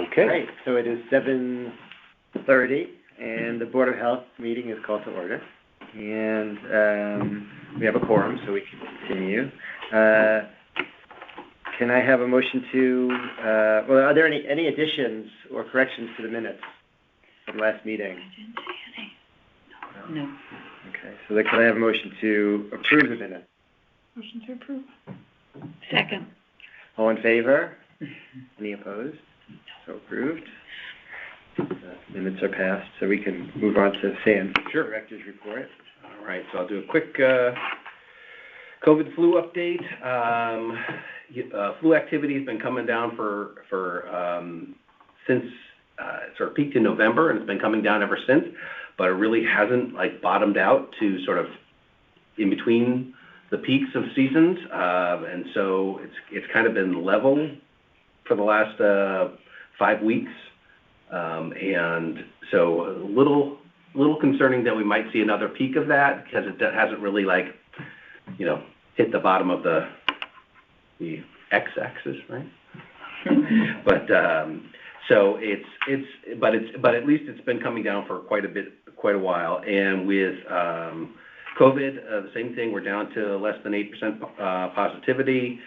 Okay. Right, so it is 7:30, and the Board of Health meeting is called to order. And we have a quorum, so we can continue. Can I have a motion to, are there any additions or corrections to the minutes from last meeting? I didn't see any. No. Okay, so then can I have a motion to approve the minutes? Motion to approve. Second. All in favor? Any opposed? So approved. Minutes are passed, so we can move on to Sam. Sure. Director's report. All right, so I'll do a quick COVID flu update. Flu activity has been coming down since sort of peaked in November, and it's been coming down ever since, but it really hasn't bottomed out to sort of in between the peaks of seasons, and so it's kind of been level for the last 5 weeks, and so a little concerning that we might see another peak of that because it hasn't really hit the bottom of the x-axis, right? But so but at least it's been coming down for quite a while, and with COVID, the same thing. We're down to less than 8% positivity.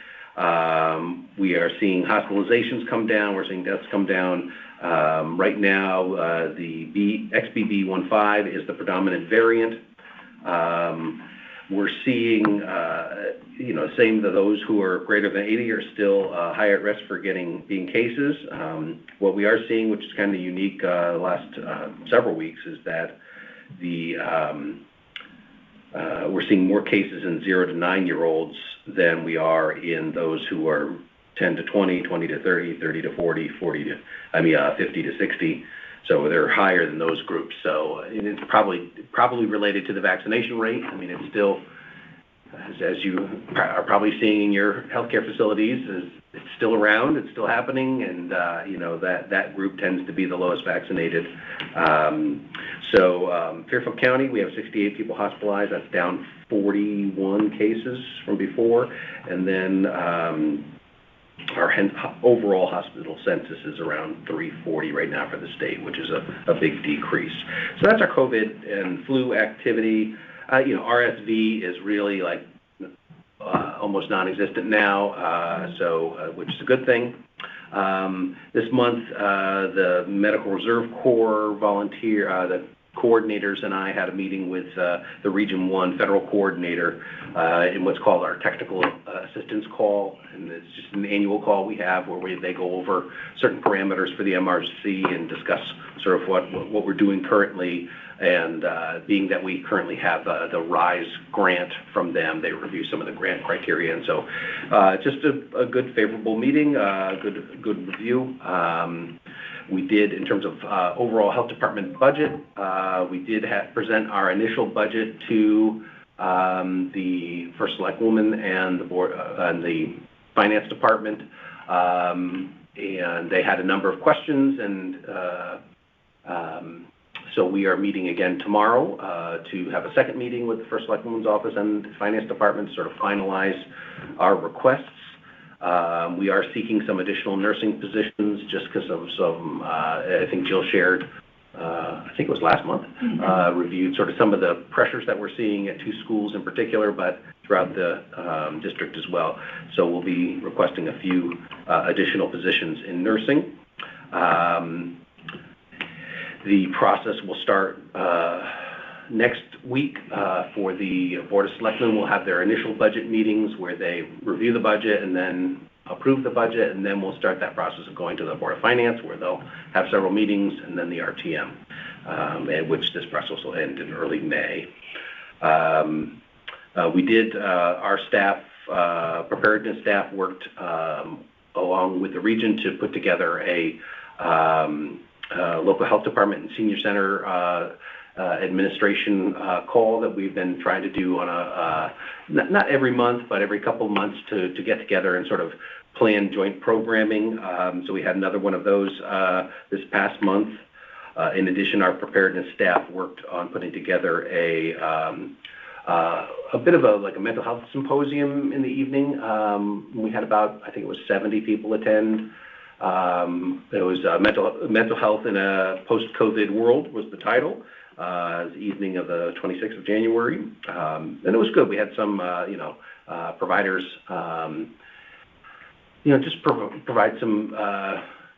We are seeing hospitalizations come down. We're seeing deaths come down. Right now, the XBB.1.5 is the predominant variant. We're seeing, same that those who are greater than 80 are still higher at risk for being cases. What we are seeing, which is kind of unique the last several weeks, is that we're seeing more cases in 0 to 9-year-olds than we are in those who are 10 to 20, 20 to 30, 30 to 40, 50 to 60. So they're higher than those groups. So it's probably related to the vaccination rate. I mean, it's still, as you are probably seeing in your healthcare facilities, it's still around, it's still happening, and that group tends to be the lowest vaccinated. Fairfield County, we have 68 people hospitalized. That's down 41 cases from before, and then our overall hospital census is around 340 right now for the state, which is a big decrease. So that's our COVID and flu activity. RSV is really almost non-existent now, which is a good thing. This month, the Medical Reserve Corps the coordinators and I had a meeting with the Region 1 federal coordinator in what's called our technical assistance call, and it's just an annual call we have where they go over certain parameters for the MRC and discuss sort of what we're doing currently, and being that we currently have the RISE grant from them, they review some of the grant criteria, and so just a good favorable meeting, good review. We did, in terms of overall health department budget, we did present our initial budget to the First Select Woman and the board and the finance department, and they had a number of questions, and so we are meeting again tomorrow to have a second meeting with the First Select Woman's office and the finance department to sort of finalize our requests. We are seeking some additional nursing positions just because of some, I think Jill shared, I think it was last month, reviewed sort of some of the pressures that we're seeing at 2 schools in particular, but throughout the district as well. So we'll be requesting a few additional positions in nursing. The process will start next week for the Board of Selectmen. Will have their initial budget meetings where they review the budget and then approve the budget, and then we'll start that process of going to the Board of Finance where they'll have several meetings, and then the RTM, at which this process will end in early May. We did, our staff, preparedness staff worked along with the region to put together a local health department and senior center administration call that we've been trying to do on not every month, but every couple of months to get together and sort of plan joint programming. So we had another one of those this past month. In addition, our preparedness staff worked on putting together a bit of a mental health symposium in the evening. We had about, I think it was 70 people attend. It was mental health in a post-COVID world was the title. The evening of the 26th of January, and it was good. We had some, providers, just provide some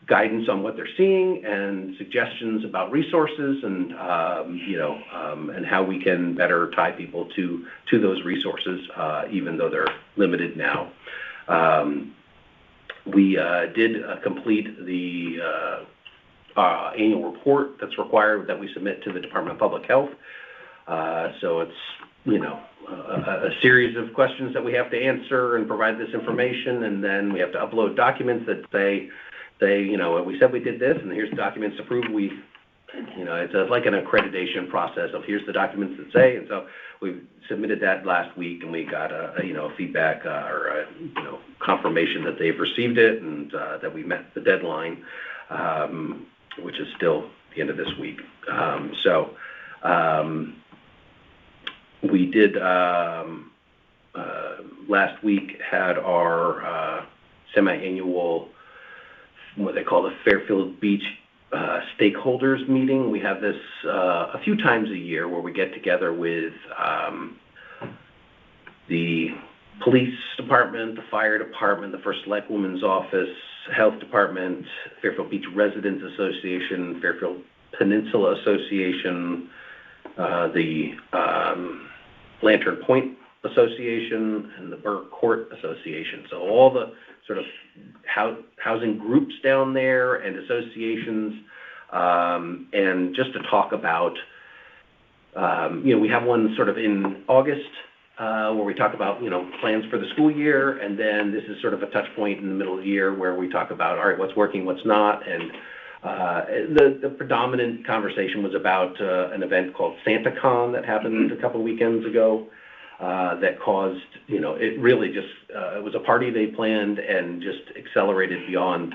guidance on what they're seeing and suggestions about resources and, and how we can better tie people to those resources, even though they're limited now. We did complete the annual report that's required that we submit to the Department of Public Health. So it's, a series of questions that we have to answer and provide this information, and then we have to upload documents that say, we said we did this, and here's documents to prove it's like an accreditation process of here's the documents that say, and so we submitted that last week, and we got a feedback or confirmation that they've received it and that we met the deadline, which is still the end of this week. We did last week had our semi-annual, what they call the Fairfield Beach stakeholders meeting. We have this a few times a year where we get together with the police department, the fire department, the First Select Woman's office, health department, Fairfield Beach Residents Association, Fairfield Peninsula Association, the Lantern Point Association, and the Burke Court Association. So all the sort of housing groups down there and associations, and just to talk about, we have one sort of in August where we talk about, plans for the school year, and then this is sort of a touch point in the middle of the year where we talk about, all right, what's working, what's not, and the predominant conversation was about an event called SantaCon that happened a couple of weekends ago that caused, it really just, it was a party they planned and just accelerated beyond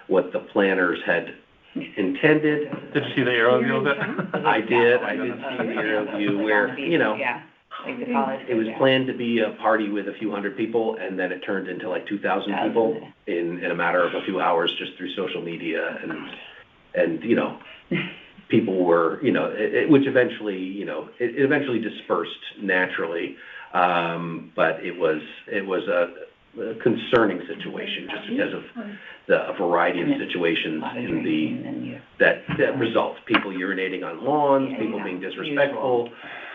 what the planners had intended. Did you see the aerial view of it? I did see the aerial view where, it was planned to be a party with a few hundred people, and then it turned into like 2,000 people in a matter of a few hours just through social media, and people were, which eventually, it eventually dispersed naturally, but it was a concerning situation just because of the variety of situations that result. People urinating on lawns, people being disrespectful.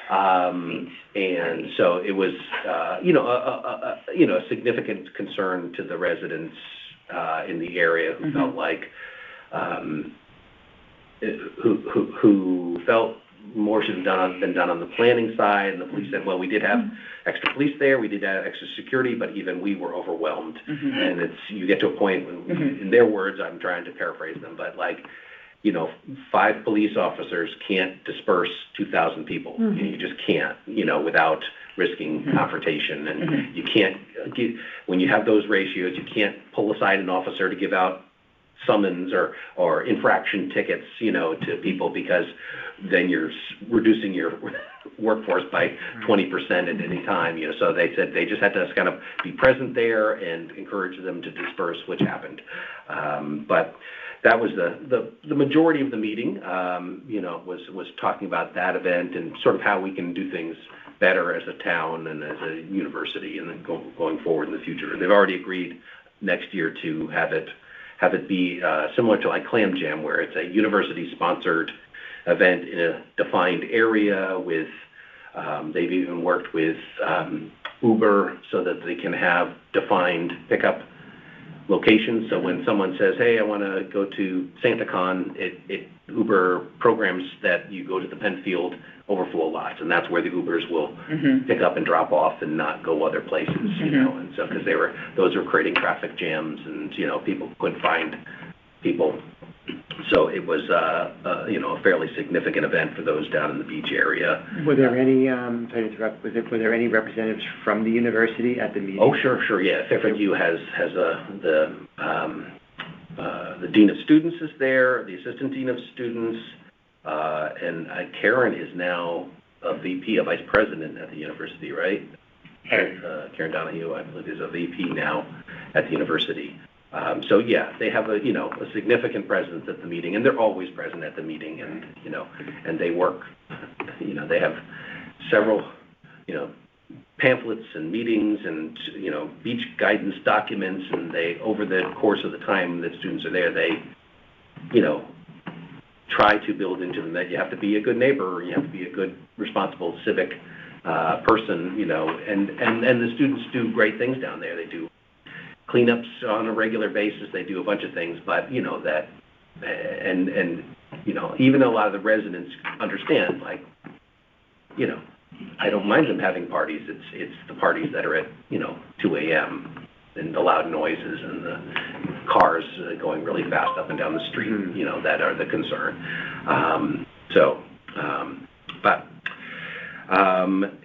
And so it was, a significant concern to the residents in the area who felt like, who felt more should have been done on the planning side. And the police said, well, we did have extra police there, we did have extra security, but even we were overwhelmed. And you get to a point when, in their words, I'm trying to paraphrase them, but 5 police officers can't disperse 2,000 people. You just can't, without risking confrontation. And you can't, when you have those ratios, you can't pull aside an officer to give out summons or infraction tickets, to people, because then you're reducing your workforce by 20% at any time. So they said they just had to kind of be present there and encourage them to disperse, which happened. But that was the majority of the meeting, was talking about that event and sort of how we can do things better as a town and as a university, and then going forward in the future. They've already agreed next year to have it be similar to like Clam Jam, where it's a university-sponsored event in a defined area with, they've even worked with Uber so that they can have defined pickup locations. So when someone says, hey, I want to go to SantaCon, it Uber programs that you go to the Penfield overflow lots, and that's where the Ubers will pick up and drop off and not go other places, and so because those were creating traffic jams, and people couldn't find people. So it was a fairly significant event for those down in the beach area. Were there any sorry to interrupt, were there any representatives from the university at the meeting? Oh, sure, yeah. Fairfield U has the dean of students is there, the assistant dean of students, and Karen is now a VP, a vice president at the university, right? Karen Donahue, I believe, is a VP now at the university. So yeah, they have a significant presence at the meeting, and they're always present at the meeting, and, and they work, they have several, pamphlets and meetings and, beach guidance documents, and they, over the course of the time that students are there, they, try to build into them that you have to be a good neighbor, you have to be a good, responsible civic person, and the students do great things down there. They do cleanups on a regular basis. They do a bunch of things, but that, and even a lot of the residents understand, like, I don't mind them having parties. It's the parties that are at 2 a.m. and the loud noises and the cars going really fast up and down the street, that are the concern.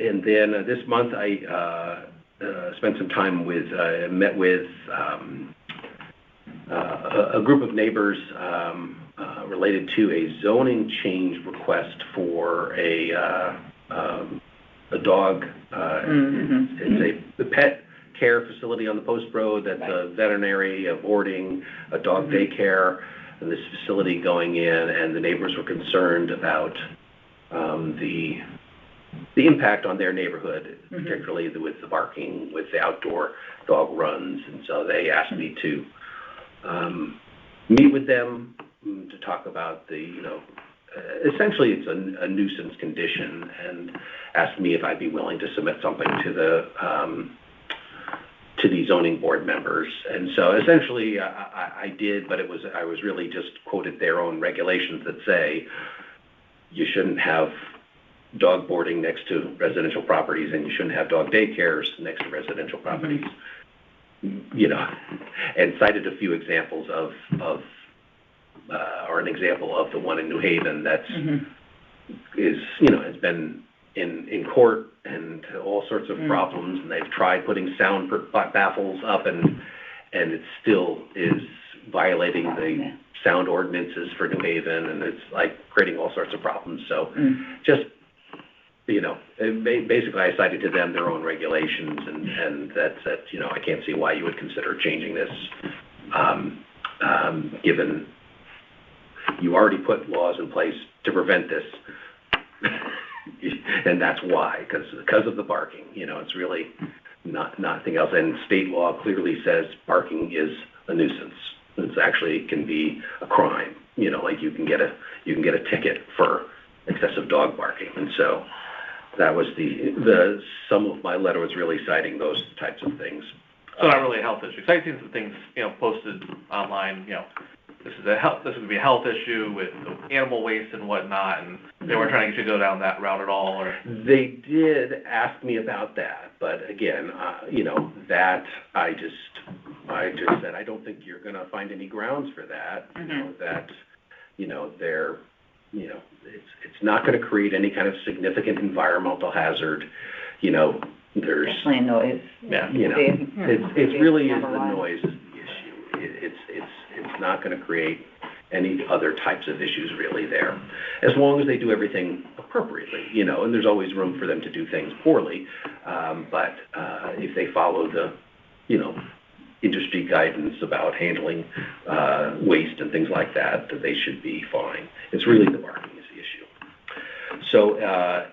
And then this month I spent some time met with a group of neighbors related to a zoning change request for a dog. It's a pet care facility on the post road that's a veterinary, a boarding, a dog daycare, and this facility going in, and the neighbors were concerned about the impact on their neighborhood, particularly with the barking, with the outdoor dog runs, and so they asked me to meet with them to talk about essentially it's a nuisance condition, and asked me if I'd be willing to submit something to the zoning board members. And so essentially I did, but I was really just quoted their own regulations that say you shouldn't have dog boarding next to residential properties, and you shouldn't have dog daycares next to residential properties, and cited a few examples or an example of the one in New Haven that's has been in court and all sorts of problems, and they've tried putting sound baffles up, and it still is violating the sound ordinances for New Haven, and it's like creating all sorts of problems. So just, basically I cited to them their own regulations, and that I can't see why you would consider changing this, given you already put laws in place to prevent this. And that's why, because of the barking. It's really nothing else. And state law clearly says barking is a nuisance. It's actually can be a crime. Like you can get a ticket for excessive dog barking. And so that was the sum of my letter was really citing those types of things. So not really a health issue. Because I've seen some things posted online. This would be a health issue with animal waste and whatnot, and they weren't trying to get you to go down that route at all, or? They did ask me about that, but again, that I just said, I don't think you're going to find any grounds for that. They're, it's not going to create any kind of significant environmental hazard. There's definitely a noise. Yeah. It really is the noise is the issue. It's not going to create any other types of issues really there, as long as they do everything appropriately, and there's always room for them to do things poorly, but if they follow the, industry guidance about handling waste and things like that, they should be fine. It's really the barking is the issue. So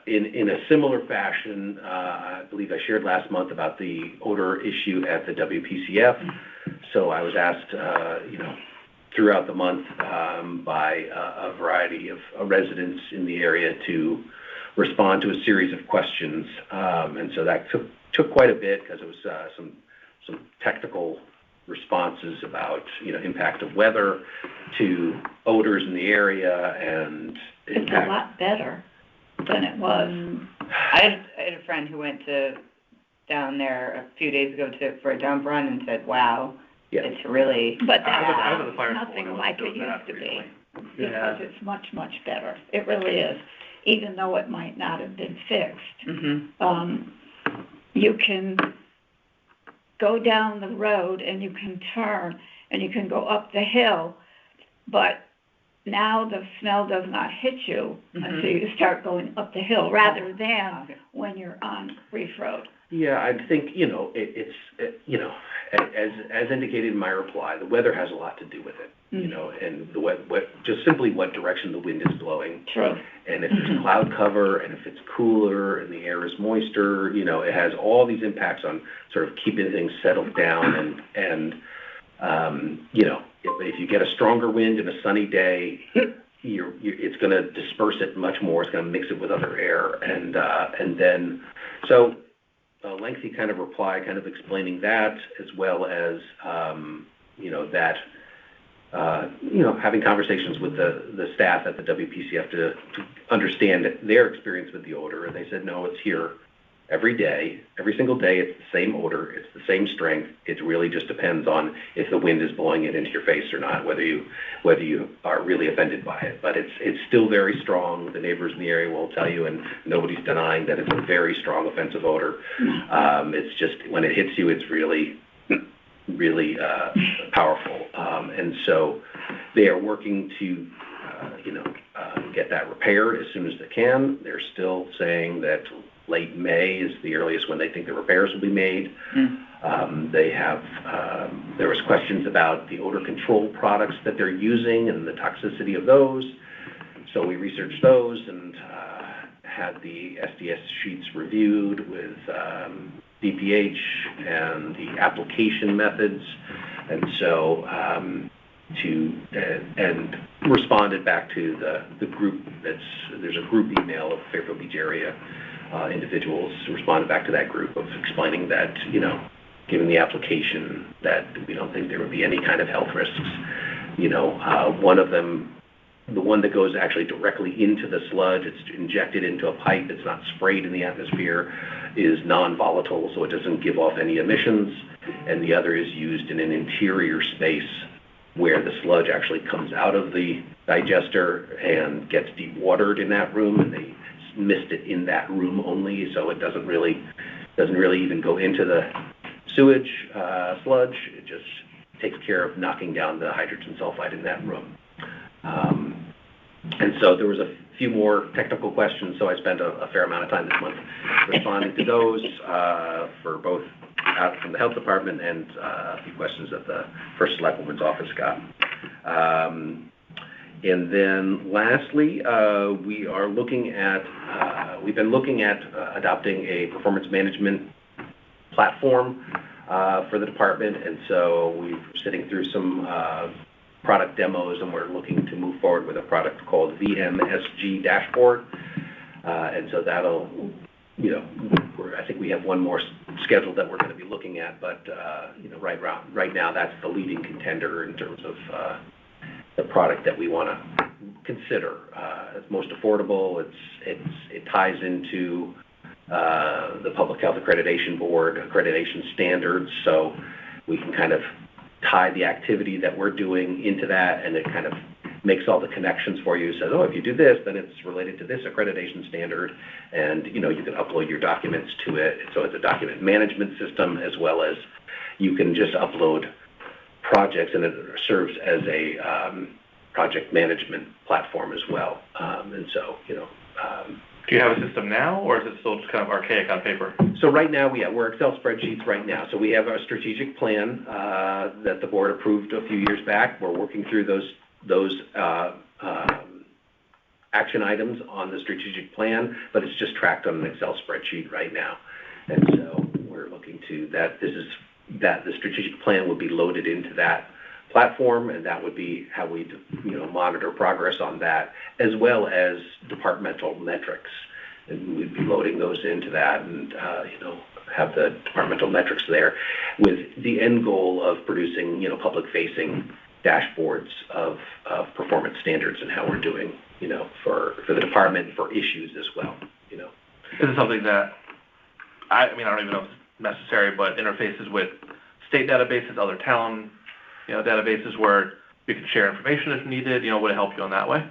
in a similar fashion, I believe I shared last month about the odor issue at the WPCF. So I was asked, throughout the month by a variety of residents in the area to respond to a series of questions. And so that took quite a bit, because it was some technical responses about, impact of weather to odors in the area and impact. It's a lot better than it was. I had a friend who went down there a few days ago for a dump run and said, wow, it's really... But I was at the fire nothing school like it doing that used to recently. be, because it's much, much better. It really is, even though it might not have been fixed. You can go down the road and you can turn and you can go up the hill, but now the smell does not hit you until you start going up the hill, rather than when you're on Reef Road. Yeah, I think, as indicated in my reply, the weather has a lot to do with it, and just simply what direction the wind is blowing. True. And if there's cloud cover, and if it's cooler, and the air is moister, it has all these impacts on sort of keeping things settled down, and if you get a stronger wind and a sunny day, it's going to disperse it much more. It's going to mix it with other air, and then so a lengthy kind of reply, kind of explaining that, as well as having conversations with the staff at the WPCF to understand their experience with the odor, and they said no, it's here every day, every single day. It's the same odor, it's the same strength. It really just depends on if the wind is blowing it into your face or not, whether you are really offended by it. But it's still very strong. The neighbors in the area will tell you, and nobody's denying that it's a very strong offensive odor. It's just when it hits you, it's really powerful. And so they are working to get that repaired as soon as they can. They're still saying that late May is the earliest when they think the repairs will be made. They have, there was questions about the odor control products that they're using and the toxicity of those. So we researched those and had the SDS sheets reviewed with DPH and the application methods. And so and responded back to the group there's a group email of Fairfield Beach area individuals, responded back to that group of explaining that, given the application, that we don't think there would be any kind of health risks. One of them, the one that goes actually directly into the sludge, it's injected into a pipe, it's not sprayed in the atmosphere, is non-volatile, so it doesn't give off any emissions. And the other is used in an interior space where the sludge actually comes out of the digester and gets dewatered in that room, and they mist it in that room only, so it doesn't really even go into the sewage sludge. It just takes care of knocking down the hydrogen sulfide in that room. And so there was a few more technical questions, so I spent a fair amount of time this month responding to those for both out from the health department and a few questions that the first select woman's office got. And then lastly, we've been looking at adopting a performance management platform for the department, and so we're sitting through some product demos, and we're looking to move forward with a product called VMSG Dashboard. And so that'll, I think we have one more scheduled that we're going to be looking at, but right now that's the leading contender in terms of the product that we want to consider. It's most affordable. It ties into the Public Health Accreditation Board accreditation standards, so we can kind of tie the activity that we're doing into that, and it kind of makes all the connections for you. Says, if you do this, then it's related to this accreditation standard, and you can upload your documents to it. So it's a document management system, as well as you can just upload projects, and it serves as a project management platform as well. And so, do you have a system now, or is it still just kind of archaic on paper? So right now, we're Excel spreadsheets right now. So we have a strategic plan that the board approved a few years back. We're working through those action items on the strategic plan, but it's just tracked on an Excel spreadsheet right now. And so we're looking to that the strategic plan would be loaded into that platform, and that would be how we monitor progress on that, as well as departmental metrics. And we'd be loading those into that, and have the departmental metrics there, with the end goal of producing public-facing dashboards of performance standards and how we're doing for the department, for issues as well. This is something that I don't even know if it's necessary, but interfaces with state databases, other town databases where you can share information if needed. Would it help you on that way?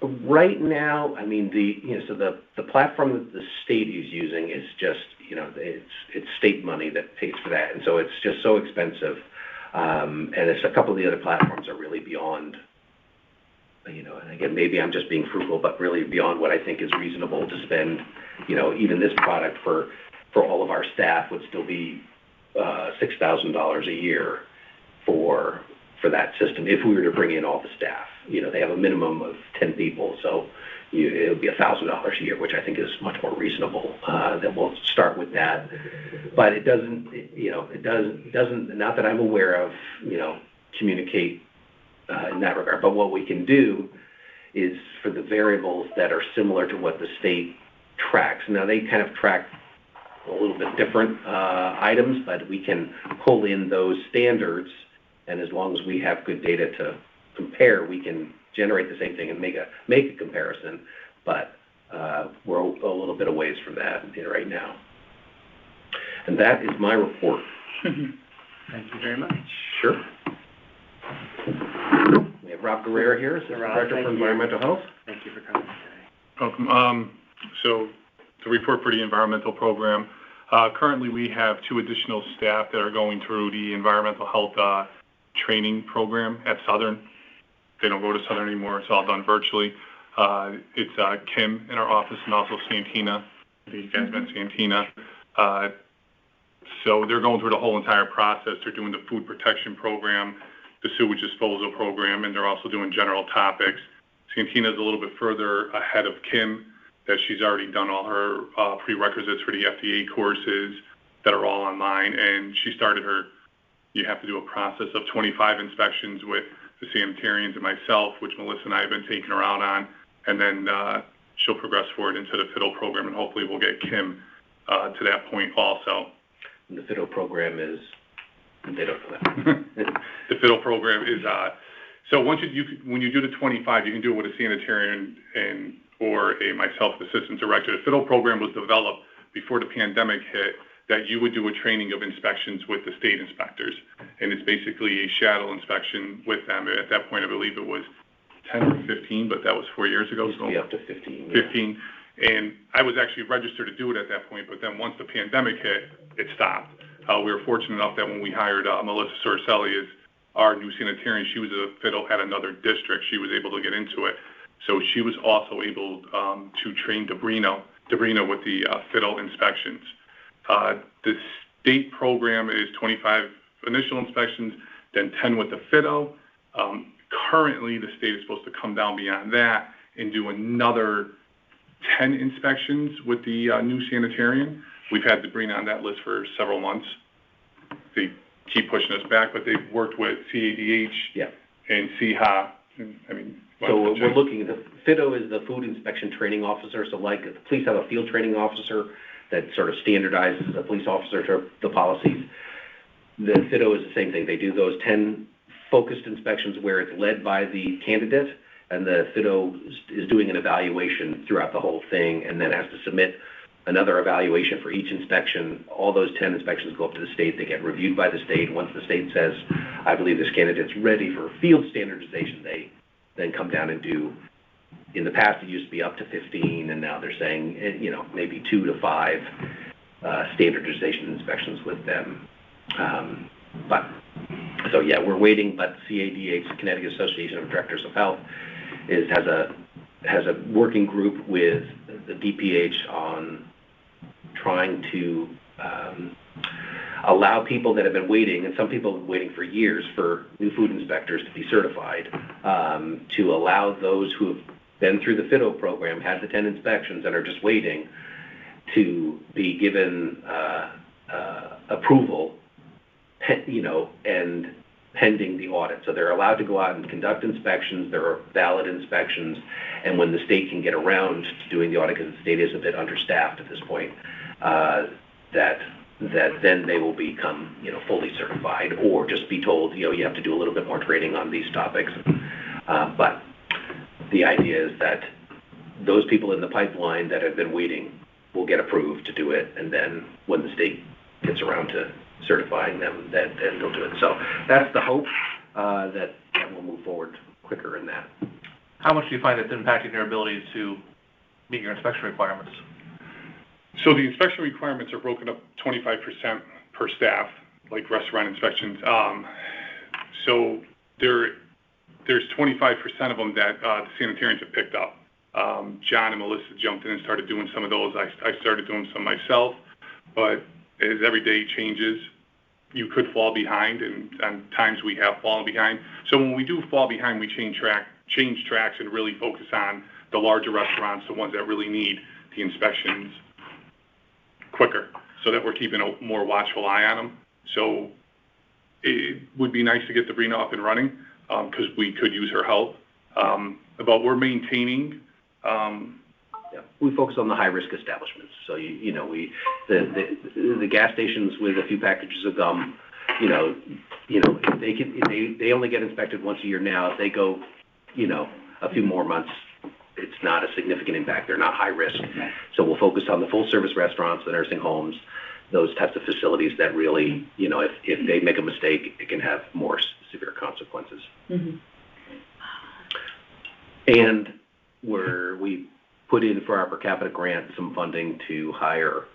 Right now, the platform that the state is using is just it's state money that pays for that, and so it's just so expensive. And it's a couple of the other platforms are really beyond, and again, maybe I'm just being frugal, but really beyond what I think is reasonable to spend, even this product for for all of our staff would still be $6,000 a year for that system if we were to bring in all the staff. They have a minimum of 10 people, so it would be $1,000 a year, which I think is much more reasonable. That we'll start with that, but it doesn't, not that I'm aware of, communicate in that regard. But what we can do is for the variables that are similar to what the state tracks. Now they kind of track a little bit different items, but we can pull in those standards, and as long as we have good data to compare, we can generate the same thing and make a comparison. But we're a little bit a ways from that right now. And that is my report. Thank you very much. Sure. We have Rob Guerrero here, Assistant Director for Environmental Health. Thank you for coming today. Welcome. So the report for the environmental program. Currently, we have 2 additional staff that are going through the environmental health training program at Southern. They don't go to Southern anymore. It's all done virtually. It's Kim in our office and also Santina. I think you guys met Santina. So they're going through the whole entire process. They're doing the food protection program, the sewage disposal program, and they're also doing general topics. Santina's a little bit further ahead of Kim, that she's already done all her prerequisites for the FDA courses that are all online, and she started you have to do a process of 25 inspections with the sanitarians and myself, which Melissa and I have been taking her out on, and then she'll progress forward into the FIDO program, and hopefully we'll get Kim to that point also. And the FIDO program is, they don't know that. The FIDO program is, so once when you do the 25, you can do it with a sanitarian or myself, the assistant director. The FIDO program was developed before the pandemic hit, that you would do a training of inspections with the state inspectors. And it's basically a shadow inspection with them. At that point, I believe it was 10 or 15, but that was 4 years ago. It used to be up to 15. 15. Yeah. And I was actually registered to do it at that point, but then once the pandemic hit, it stopped. We were fortunate enough that when we hired Melissa Sorcelli as our new sanitarian, she was a FIDO at another district. She was able to get into it. So she was also able to train Debrino with the FIDO inspections. The state program is 25 initial inspections, then 10 with the FIDO. Currently, the state is supposed to come down beyond that and do another 10 inspections with the new sanitarian. We've had Debrino on that list for several months. They keep pushing us back, but they've worked with CADH and CHA. So we're looking at the FIDO is the food inspection training officer. So like the police have a field training officer that sort of standardizes the police officer to the policies. The FIDO is the same thing. They do those 10 focused inspections where it's led by the candidate, and the FIDO is doing an evaluation throughout the whole thing, and then has to submit another evaluation for each inspection. All those 10 inspections go up to the state. They get reviewed by the state. Once the state says, I believe this candidate's ready for field standardization, they then come down and do. In the past, it used to be up to 15, and now they're saying, maybe 2 to 5 standardization inspections with them. We're waiting. But CADH, Connecticut Association of Directors of Health, has a working group with the DPH on trying to allow people that have been waiting, and some people have been waiting for years for new food inspectors to be certified, to allow those who have been through the FIDO program, had the 10 inspections, and are just waiting to be given approval, and pending the audit. So they're allowed to go out and conduct inspections. There are valid inspections, and when the state can get around to doing the audit, because the state is a bit understaffed at this point, that then they will become, fully certified, or just be told, you have to do a little bit more training on these topics. But the idea is that those people in the pipeline that have been waiting will get approved to do it, and then when the state gets around to certifying them, then they'll do it. So that's the hope, that we'll move forward quicker in that. How much do you find it's impacting your ability to meet your inspection requirements? So the inspection requirements are broken up 25% per staff, like restaurant inspections. So there's 25% of them that the sanitarians have picked up. John and Melissa jumped in and started doing some of those. I started doing some myself. but as every day changes, you could fall behind, and on times we have fallen behind. So when we do fall behind, we change tracks and really focus on the larger restaurants, the ones that really need the inspections quicker, so that we're keeping a more watchful eye on them. So it would be nice to get Sabrina up and running, because we could use her help. But we're maintaining. We focus on the high-risk establishments. So the gas stations with a few packages of gum, if they only get inspected once a year now. If they go, a few more months, it's not a significant impact. They're not high risk. So we'll focus on the full-service restaurants, the nursing homes, those types of facilities that really, if they make a mistake, it can have more severe consequences. Mm-hmm. And we put in for our per capita grant some funding to hire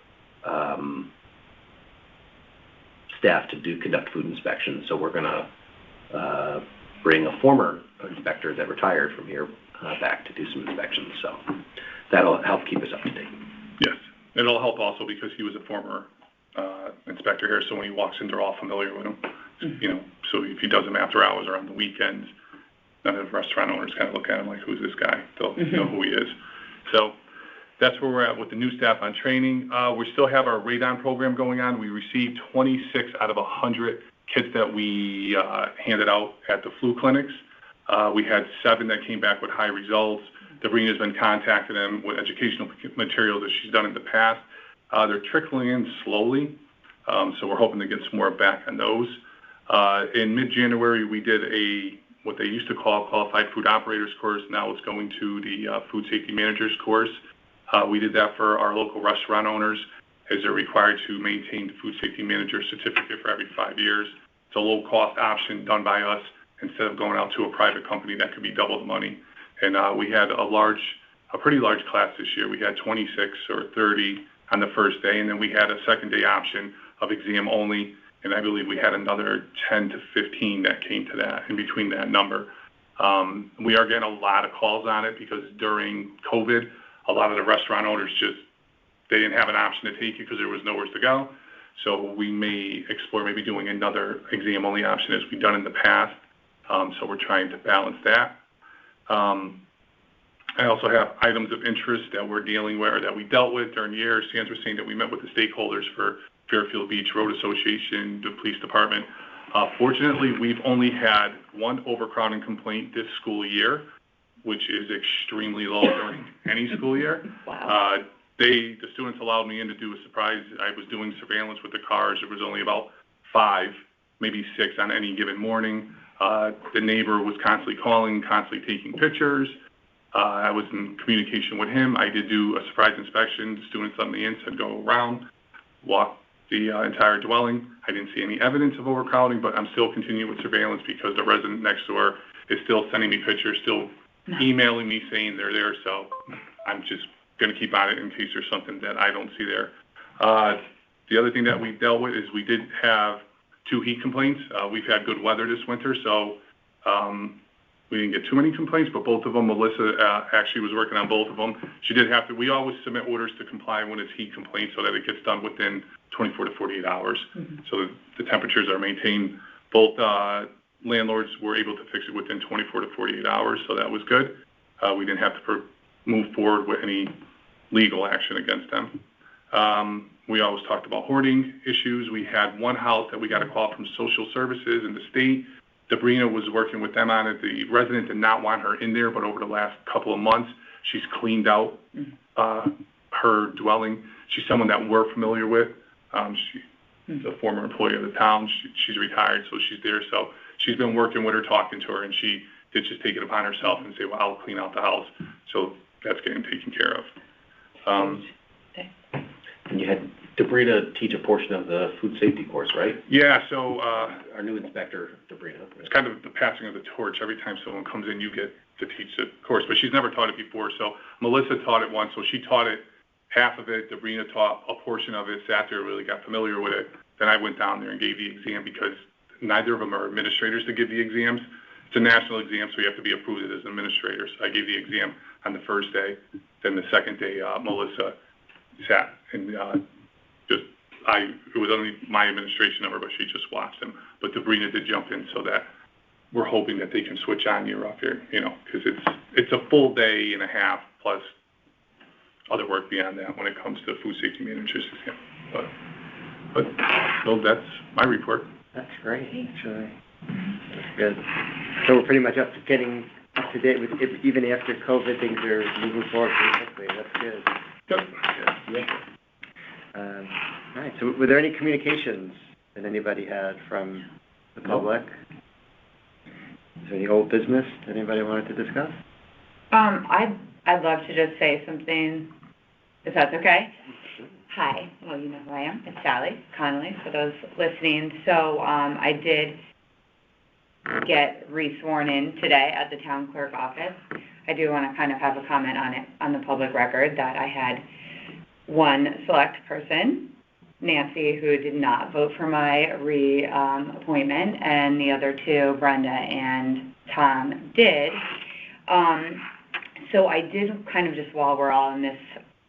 staff to conduct food inspections. So we're going to bring a former inspector that retired from here back to do some inspections. So that'll help keep us up to date. Yes, it'll help also because he was a former inspector here, so when he walks in, they're all familiar with him. Mm-hmm. So if he does them after hours or on the weekends, none of the restaurant owners kind of look at him like, who's this guy? They'll know who he is. So that's where we're at with the new staff on training. We still have our radon program going on. We received 26 out of 100 kits that we handed out at the flu clinics. We had 7 that came back with high results. Sabrina's been contacting them with educational material that she's done in the past. They're trickling in slowly, so we're hoping to get some more back on those. In mid-January, we did what they used to call Qualified Food Operators course. Now it's going to the Food Safety Managers course. We did that for our local restaurant owners, as they're required to maintain the Food Safety Manager certificate for every 5 years. It's a low-cost option done by us instead of going out to a private company that could be double the money. And we had a pretty large class this year. We had 26 or 30 on the first day, and then we had a second day option of exam only, and I believe we had another 10 to 15 that came to that, in between that number. We are getting a lot of calls on it because during COVID, a lot of the restaurant owners they didn't have an option to take it because there was nowhere to go. So we may explore maybe doing another exam-only option as we've done in the past. So we're trying to balance that. I also have items of interest that we're dealing with, or that we dealt with during the year. Sandra was saying that we met with the stakeholders for Fairfield Beach Road Association, the police department. Fortunately, we've only had one overcrowding complaint this school year, which is extremely low during any school year. Wow. The students allowed me in to do a surprise. I was doing surveillance with the cars. There was only about 5, maybe 6 on any given morning. The neighbor was constantly calling, constantly taking pictures. I was in communication with him. I did do a surprise inspection. The students let me in, said go around, walk the entire dwelling. I didn't see any evidence of overcrowding, but I'm still continuing with surveillance because the resident next door is still sending me pictures, still emailing me saying they're there. So I'm just going to keep on it in case there's something that I don't see there. The other thing that we dealt with is we did have 2 heat complaints. We've had good weather this winter, so we didn't get too many complaints, but both of them, Melissa actually was working on both of them. She did have to, we always submit orders to comply when it's heat complaints so that it gets done within 24 to 48 hours. Mm-hmm. So the temperatures are maintained. Both landlords were able to fix it within 24 to 48 hours, so that was good. We didn't have to move forward with any legal action against them. We always talked about hoarding issues. We had one house that we got a call from social services in the state. Sabrina was working with them on it. The resident did not want her in there, but over the last couple of months, she's cleaned out her dwelling. She's someone that we're familiar with. She's a former employee of the town. She's retired, so she's there. So she's been working with her, talking to her, and she did just take it upon herself and say, well, I'll clean out the house. So that's getting taken care of. And you had Sabrina teach a portion of the food safety course, right? Yeah, so our new inspector, Sabrina. It's kind of the passing of the torch. Every time someone comes in, you get to teach the course, but she's never taught it before. So Melissa taught it once, so she taught it half of it. Sabrina taught a portion of it, sat there, really got familiar with it. Then I went down there and gave the exam because neither of them are administrators to give the exams. It's a national exam, so you have to be approved as an administrator. So I gave the exam on the first day. Then the second day, Melissa sat and just it was only my administration number, but she just watched them. But Sabrina did jump in, so that we're hoping that they can switch on year off year, because it's a full day and a half plus other work beyond that when it comes to food safety managers. Yeah. But so that's my report. That's great, actually. That's good. So we're pretty much getting up to date with even after COVID, things are moving forward pretty quickly. That's good. Yep. Yeah. All right. So were there any communications that anybody had from the public? Is there any old business that anybody wanted to discuss? I'd love to just say something, if that's okay. Hi, well, you know who I am. It's Sally Connolly, for those listening. So I did get re-sworn in today at the town clerk office. I do want to kind of have a comment on it on the public record that I had one select person, Nancy, who did not vote for my appointment, and the other two, Brenda and Tom, did. So I did kind of just, while we're all in this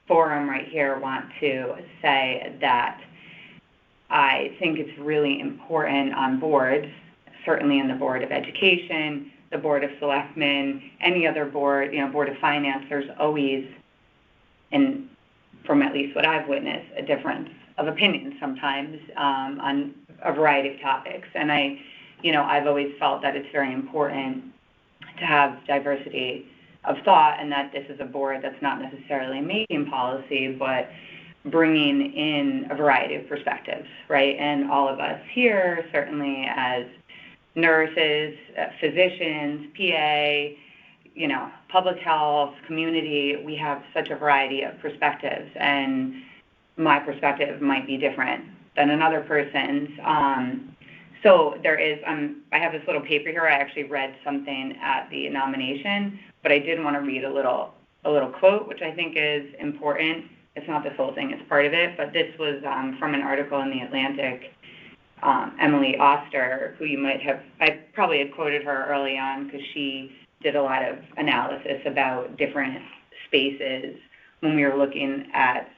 forum right here, want to say that I think it's really important on boards, certainly in the Board of Education, the Board of Selectmen, any other board, Board of Finance, there's always, and from at least what I've witnessed, a difference of opinion sometimes on a variety of topics. And I've always felt that it's very important to have diversity of thought, and that this is a board that's not necessarily making policy, but bringing in a variety of perspectives, right? And all of us here, certainly as nurses, physicians, PA, public health, community, we have such a variety of perspectives, and my perspective might be different than another person's. So there is, I have this little paper here. I actually read something at the nomination, but I did want to read a little quote, which I think is important. It's not this whole thing, it's part of it, but this was from an article in The Atlantic. Emily Oster, who you might have, I probably had quoted her early on because she did a lot of analysis about different spaces when we were looking at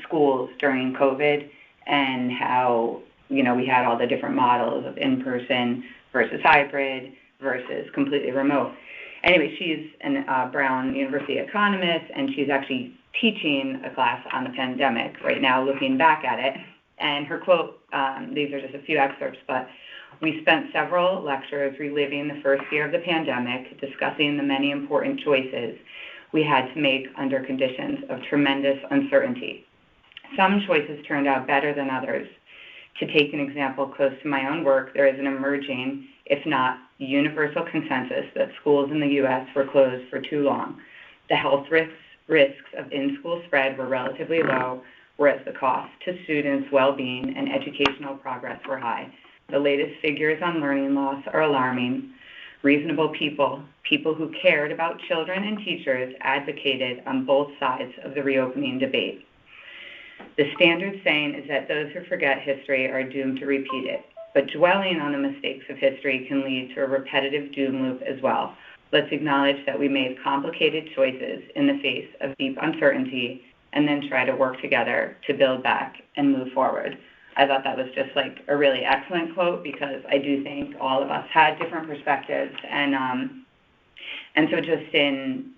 schools during COVID and how, we had all the different models of in-person versus hybrid versus completely remote. Anyway, she's a Brown University economist, and she's actually teaching a class on the pandemic right now, looking back at it. And her quote, these are just a few excerpts, but we spent several lectures reliving the first year of the pandemic, discussing the many important choices we had to make under conditions of tremendous uncertainty. Some choices turned out better than others. To take an example close to my own work, there is an emerging, if not universal consensus that schools in the U.S. were closed for too long. The health risks of in-school spread were relatively low, whereas the cost to students' well-being and educational progress were high. The latest figures on learning loss are alarming. Reasonable people who cared about children and teachers, advocated on both sides of the reopening debate. The standard saying is that those who forget history are doomed to repeat it, but dwelling on the mistakes of history can lead to a repetitive doom loop as well. Let's acknowledge that we made complicated choices in the face of deep uncertainty, and then try to work together to build back and move forward. I thought that was just like a really excellent quote, because I do think all of us had different perspectives, and so just in,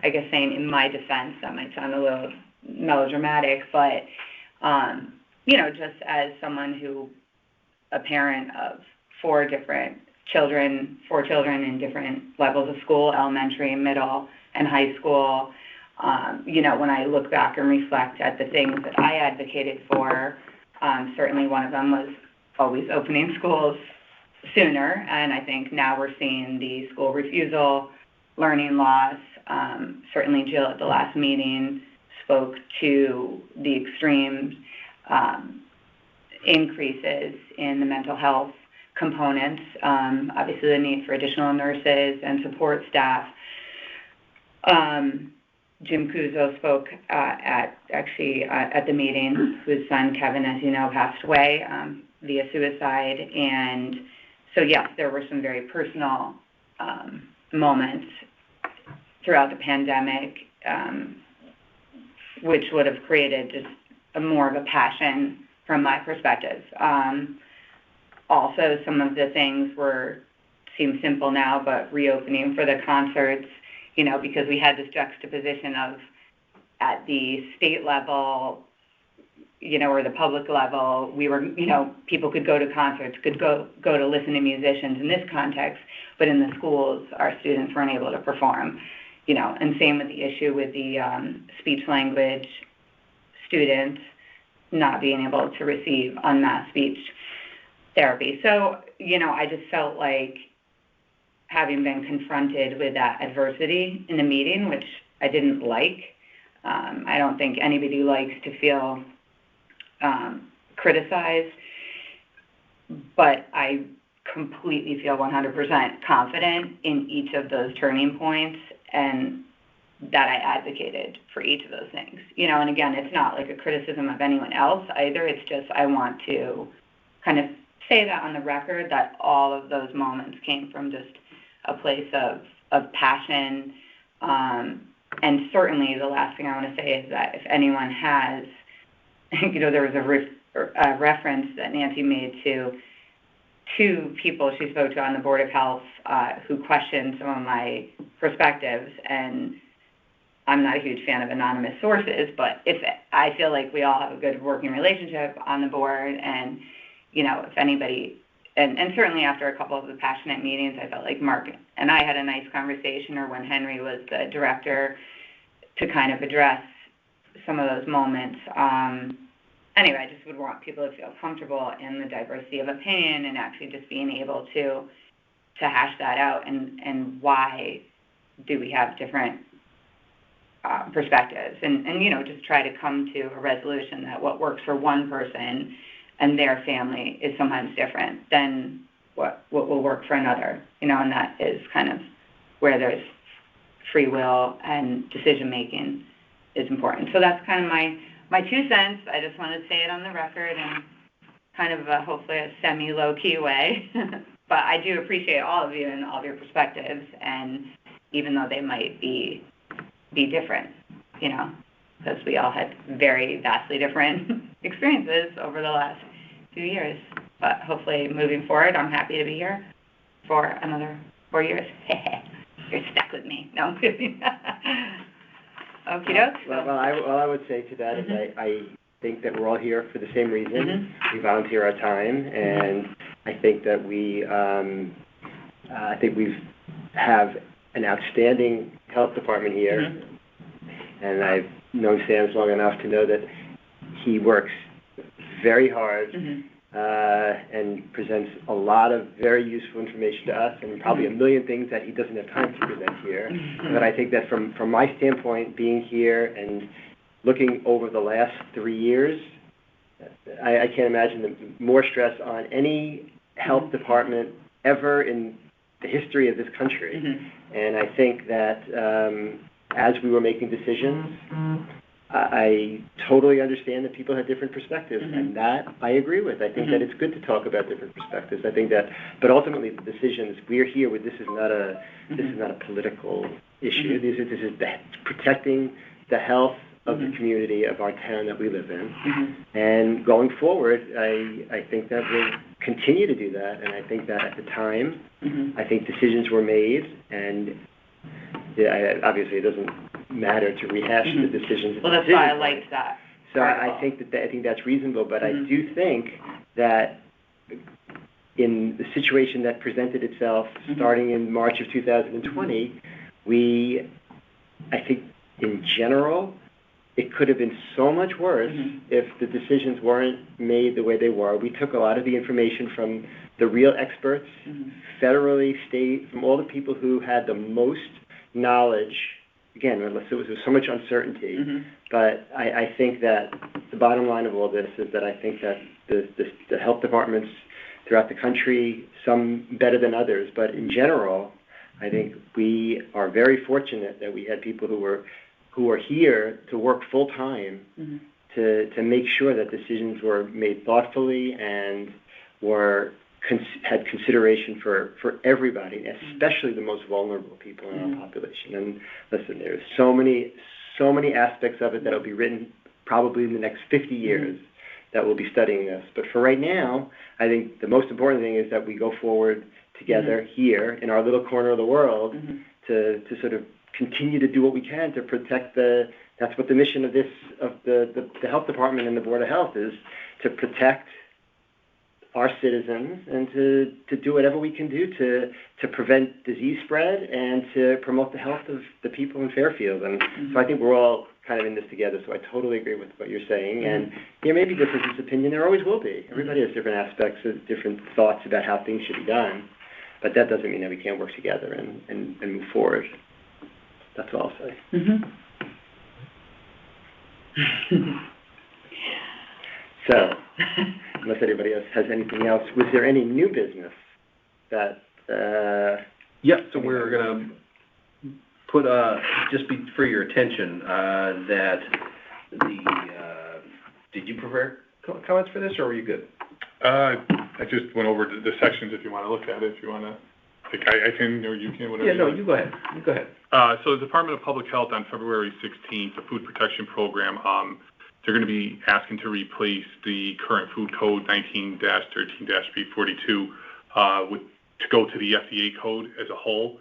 I guess saying in my defense, that might sound a little melodramatic, but just as someone who, a parent of four children in different levels of school, elementary, middle, and high school, when I look back and reflect at the things that I advocated for, certainly one of them was always opening schools sooner, and I think now we're seeing the school refusal, learning loss. Certainly Jill at the last meeting spoke to the extreme increases in the mental health components, obviously the need for additional nurses and support staff. Jim Kuzo spoke at the meeting, whose son Kevin, as you know, passed away via suicide. And so yes, there were some very personal moments throughout the pandemic, which would have created just more of a passion from my perspective. Also, some of the things seem simple now, but reopening for the concerts, because we had this juxtaposition of at the state level, or the public level, we were, people could go to concerts, could go to listen to musicians in this context, but in the schools, our students weren't able to perform, and same with the issue with the speech language students not being able to receive unmasked speech therapy. So, I just felt like having been confronted with that adversity in the meeting, which I didn't like. I don't think anybody likes to feel criticized, but I completely feel 100% confident in each of those turning points and that I advocated for each of those things. And again, it's not like a criticism of anyone else either. It's just I want to kind of say that on the record, that all of those moments came from just a place of passion. And certainly the last thing I want to say is that if anyone has, there was a reference that Nancy made to two people she spoke to on the Board of Health who questioned some of my perspectives. And I'm not a huge fan of anonymous sources, but I feel like we all have a good working relationship on the board, and if anybody, and certainly after a couple of the passionate meetings, I felt like Mark and I had a nice conversation, or when Henry was the director, to kind of address some of those moments. Anyway, I just would want people to feel comfortable in the diversity of opinion and actually just being able to hash that out, and why do we have different perspectives, and just try to come to a resolution that what works for one person and their family is sometimes different than what will work for another, and that is kind of where there's free will and decision making is important. So that's kind of my 2 cents. I just want to say it on the record in kind of hopefully a semi-low-key way. But I do appreciate all of you and all of your perspectives, and even though they might be different, because we all had very vastly different experiences over the last few years. But hopefully moving forward, I'm happy to be here for another 4 years. You're stuck with me. No, I'm kidding. Okie doke. Well, I would say to that is I think that we're all here for the same reason. Mm-hmm. We volunteer our time, and I think that we have an outstanding health department here. Mm-hmm. And I've known Sam long enough to know that he works very hard. Mm-hmm. And presents a lot of very useful information to us, and probably a million things that he doesn't have time to present here. Mm-hmm. But I think that from my standpoint, being here and looking over the last 3 years, I can't imagine more stress on any health department ever in the history of this country. Mm-hmm. And I think that as we were making decisions, I totally understand that people have different perspectives, mm-hmm. and that I agree with. I think mm-hmm. that it's good to talk about different perspectives. I think that, but ultimately the decisions we're here with. This is not a political issue. Mm-hmm. This is protecting the health of mm-hmm. the community of our town that we live in. Mm-hmm. And going forward, I think that we'll continue to do that. And I think that at the time, mm-hmm. I think decisions were made, and obviously it doesn't matter to rehash mm-hmm. the decisions. Well, that's why I liked that. So I think that's reasonable, but mm-hmm. I do think that in the situation that presented itself mm-hmm. starting in March of 2020, mm-hmm. I think in general, it could have been so much worse mm-hmm. if the decisions weren't made the way they were. We took a lot of the information from the real experts, mm-hmm. federally, state, from all the people who had the most knowledge. Again, there was so much uncertainty, mm-hmm. but I think that the bottom line of all this is that I think that the health departments throughout the country, some better than others, but in general, I think we are very fortunate that we had people who were here to work full time mm-hmm. to make sure that decisions were made thoughtfully and had consideration for everybody, especially the most vulnerable people in our population. And listen, there's so many aspects of it that'll be written probably in the next 50 years that we'll be studying this. But for right now, I think the most important thing is that we go forward together here in our little corner of the world to sort of continue to do what we can to protect that's what the mission of the health department and the Board of Health is, to protect our citizens and to do whatever we can do to prevent disease spread and to promote the health of the people in Fairfield. And so I think we're all kind of in this together. So I totally agree with what you're saying. And there may be differences of opinion. There always will be. Everybody has different aspects, different thoughts about how things should be done. But that doesn't mean that we can't work together and move forward. That's all I'll say. So, unless anybody else has anything else, was there any new business that... So we're going to put, for your attention, that did you prepare comments for this, or were you good? I just went over the sections if you want to look at it, if you want to. I can, or you can, whatever. Yeah, no, you go ahead. You go ahead. So the Department of Public Health on February 16th, the Food Protection Program, they're going to be asking to replace the current food code 19-13-B42 to go to the FDA code as a whole.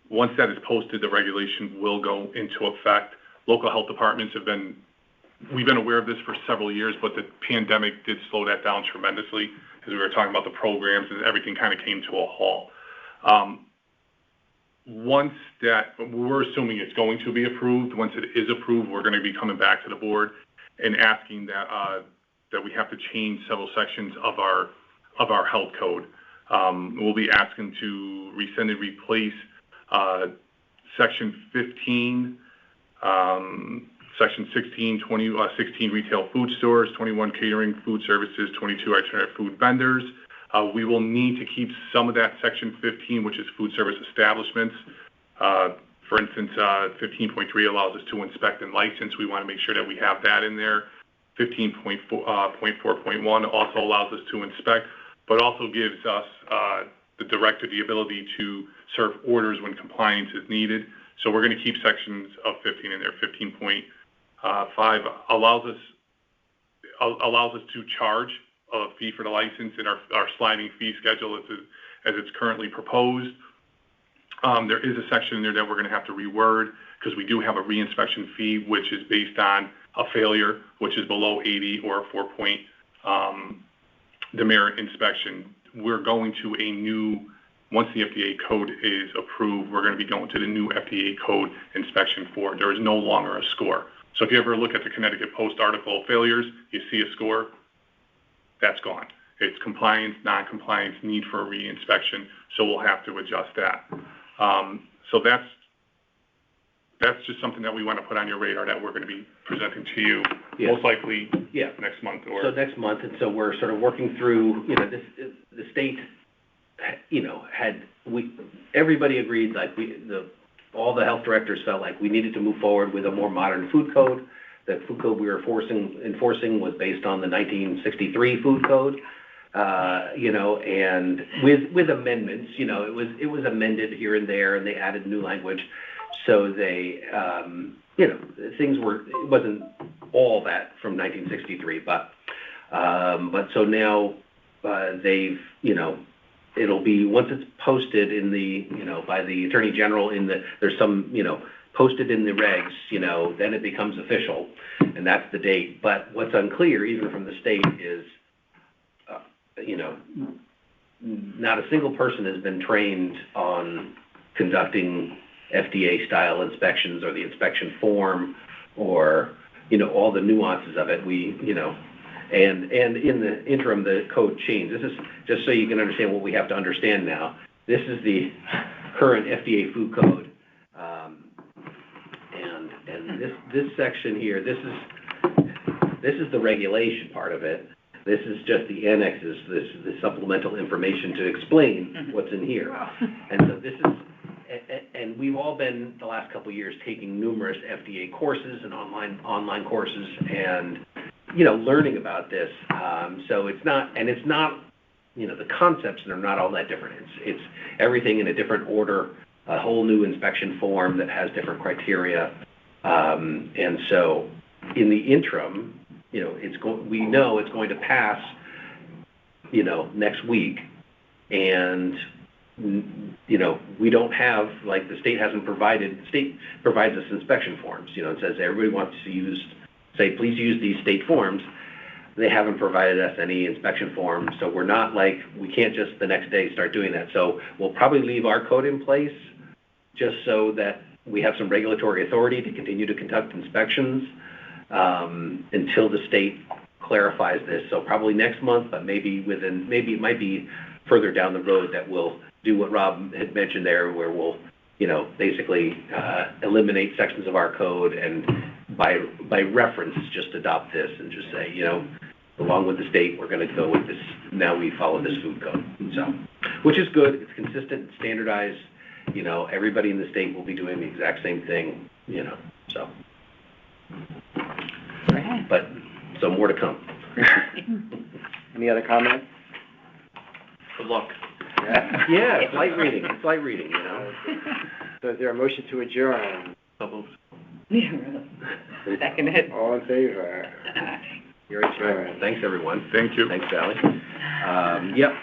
Once that is posted, the regulation will go into effect. Local health departments we've been aware of this for several years, but the pandemic did slow that down tremendously, because we were talking about the programs and everything kind of came to a halt. Once that, we're assuming it's going to be approved. Once it is approved, we're going to be coming back to the board and asking that we have to change several sections of our health code. We'll be asking to rescind and replace Section 15, Section 16, 16 retail food stores, 21 catering food services, 22 alternative food vendors. We will need to keep some of that Section 15, which is food service establishments. For instance, 15.3 allows us to inspect and license. We want to make sure that we have that in there. 15.4.1 also allows us to inspect, but also gives us, the director, the ability to serve orders when compliance is needed. So we're going to keep sections of 15 in there. 15.5 allows us to charge a fee for the license in our sliding fee schedule as it's currently proposed. There is a section in there that we're going to have to reword, because we do have a reinspection fee, which is based on a failure, which is below 80 or a 4-point demerit inspection. We're going to once the FDA code is approved, we're going to be going to the new FDA code inspection 4. There is no longer a score. So if you ever look at the Connecticut Post article, failures, you see a score, that's gone. It's compliance, non-compliance, need for a reinspection, so we'll have to adjust that. So that's just something that we want to put on your radar that we're going to be presenting to you, most likely next month. So next month, and so we're sort of working through, the state, everybody agreed, all the health directors felt like we needed to move forward with a more modern food code. The food code we were enforcing was based on the 1963 food code, and with amendments, it was amended here and there, and they added new language. So they, it wasn't all that from 1963, but so now they've, it'll be, once it's posted in the, by the Attorney General there's some, posted in the regs, then it becomes official, and that's the date. But what's unclear, even from the state, is, not a single person has been trained on conducting FDA-style inspections or the inspection form or, all the nuances of it. And in the interim, the code changed. This is just so you can understand what we have to understand now. This is the current FDA food code. And this section here, this is the regulation part of it. This is just the annexes, the supplemental information to explain what's in here. And so this is, and we've all been, the last couple of years, taking numerous FDA courses and online courses and, learning about this. So it's not, the concepts are not all that different. It's everything in a different order, a whole new inspection form that has different criteria. And so, in the interim, you know, we know it's going to pass, you know, next week, and you know, we don't have, like, the state provides us inspection forms, you know, it says everybody wants to say, please use these state forms. They haven't provided us any inspection forms, so we're not like, we can't just the next day start doing that. So we'll probably leave our code in place just so that we have some regulatory authority to continue to conduct inspections until the state clarifies this. So probably next month, but maybe it might be further down the road that we'll do what Rob had mentioned there, where we'll, you know, basically eliminate sections of our code and by reference just adopt this and just say, you know, along with the state, we're going to go with this. Now we follow this food code. So, which is good. It's consistent, standardized. You know, everybody in the state will be doing the exact same thing. You know, so. But so more to come. Any other comments? Good luck. Yeah, it's light reading. It's light reading, you know. So is there a motion to adjourn? So moved. Seconded. All in favor? You're adjourned. Thanks, everyone. Thank you. Thanks, Sally. Yep.